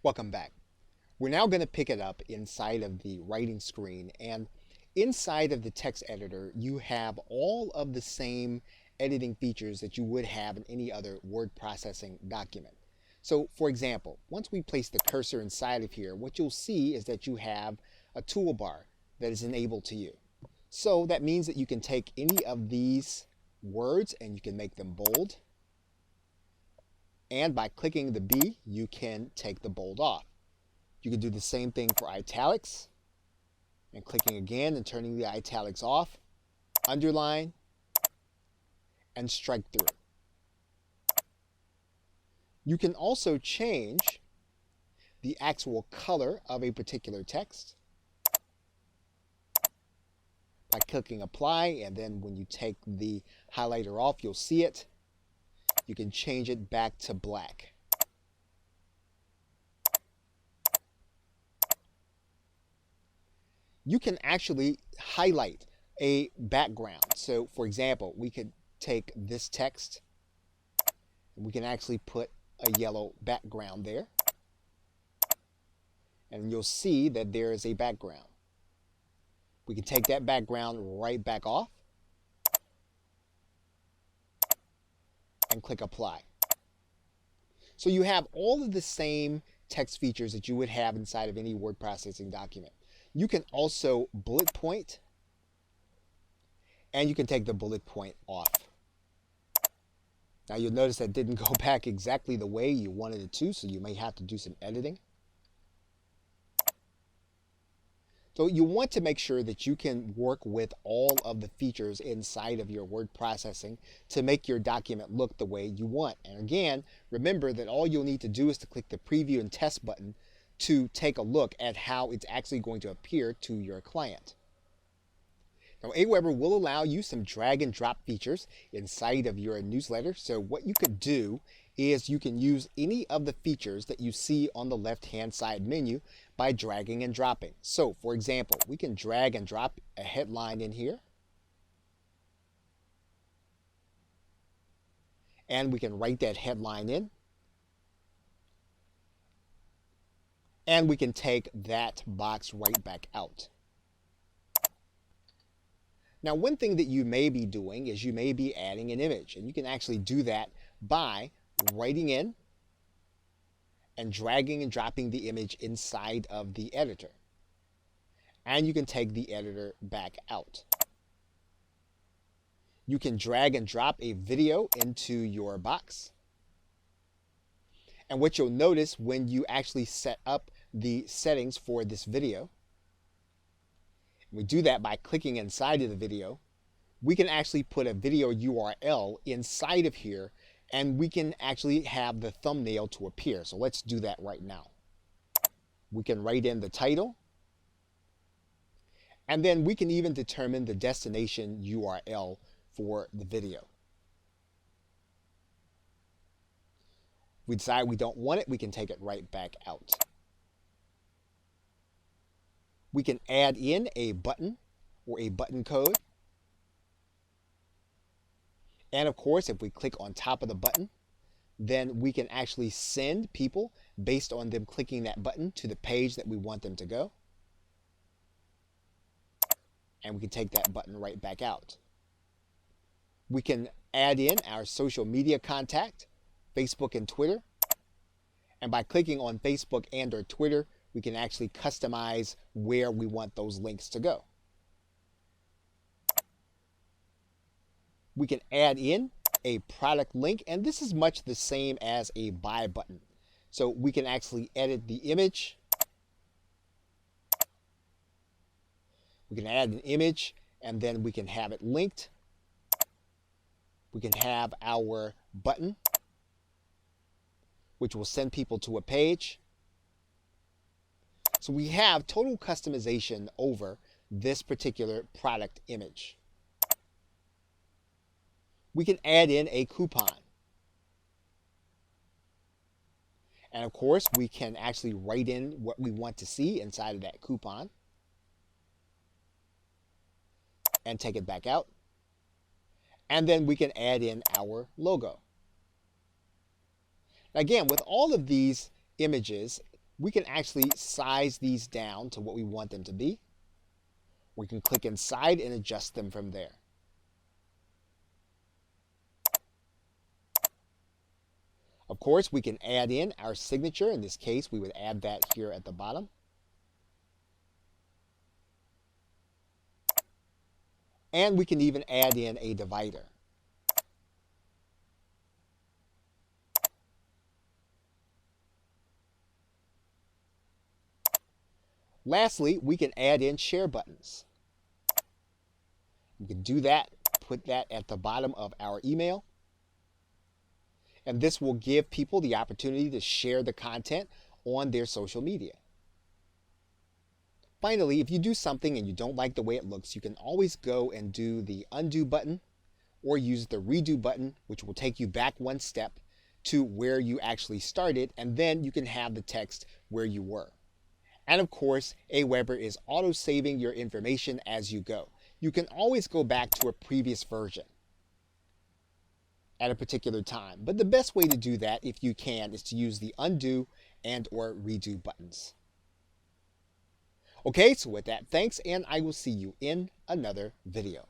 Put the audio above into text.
Welcome back. We're now going to pick it up inside of the writing screen, and inside of the text editor you have all of the same editing features that you would have in any other word processing document. So for example, once we place the cursor inside of here, what you'll see is that you have a toolbar that is enabled to you. So that means that you can take any of these words and you can make them bold. And by clicking the B, you can take the bold off. You can do the same thing for italics, and clicking again and turning the italics off, underline, and strike through. You can also change the actual color of a particular text by clicking apply, and then when you take the highlighter off, you'll see it. You can change it back to black. You can actually highlight a background. So for example, we could take this text and we can actually put a yellow background there. And you'll see that there is a background. We can take that background right back off and click apply. So you have all of the same text features that you would have inside of any word processing document. You can also bullet point, and you can take the bullet point off. Now you'll notice that didn't go back exactly the way you wanted it to, so you may have to do some editing. So you want to make sure that you can work with all of the features inside of your word processing to make your document look the way you want. And again, remember that all you'll need to do is to click the preview and test button to take a look at how it's actually going to appear to your client. Now, Aweber will allow you some drag and drop features inside of your newsletter. So what you could do is you can use any of the features that you see on the left-hand side menu by dragging and dropping. So for example, we can drag and drop a headline in here. And we can write that headline in. And we can take that box right back out. Now, one thing that you may be doing is you may be adding an image, and you can actually do that by writing in and dragging and dropping the image inside of the editor. And you can take the editor back out. You can drag and drop a video into your box. And what you'll notice when you actually set up the settings for this video, we do that by clicking inside of the video. We can actually put a video URL inside of here, and we can actually have the thumbnail to appear. So let's do that right now. We can write in the title, and then we can even determine the destination URL for the video. If we decide we don't want it, we can take it right back out. We can add in a button or a button code. And of course, if we click on top of the button, then we can actually send people based on them clicking that button to the page that we want them to go. And we can take that button right back out. We can add in our social media contact, Facebook and Twitter. And by clicking on Facebook and or Twitter, we can actually customize where we want those links to go. We can add in a product link, and this is much the same as a buy button. So we can actually edit the image. We can add an image, and then we can have it linked. We can have our button, which will send people to a page. So we have total customization over this particular product image. We can add in a coupon. And of course, we can actually write in what we want to see inside of that coupon and take it back out. And then we can add in our logo. Again, with all of these images, we can actually size these down to what we want them to be. We can click inside and adjust them from there. Of course, we can add in our signature. In this case, we would add that here at the bottom. And we can even add in a divider. Lastly, we can add in share buttons. We can do that, put that at the bottom of our email. And this will give people the opportunity to share the content on their social media. Finally, if you do something and you don't like the way it looks, you can always go and do the undo button or use the redo button, which will take you back one step to where you actually started, and then you can have the text where you were. And of course, Aweber is auto-saving your information as you go. You can always go back to a previous version at a particular time. But the best way to do that, if you can, is to use the undo and or redo buttons. Okay, so with that, thanks, and I will see you in another video.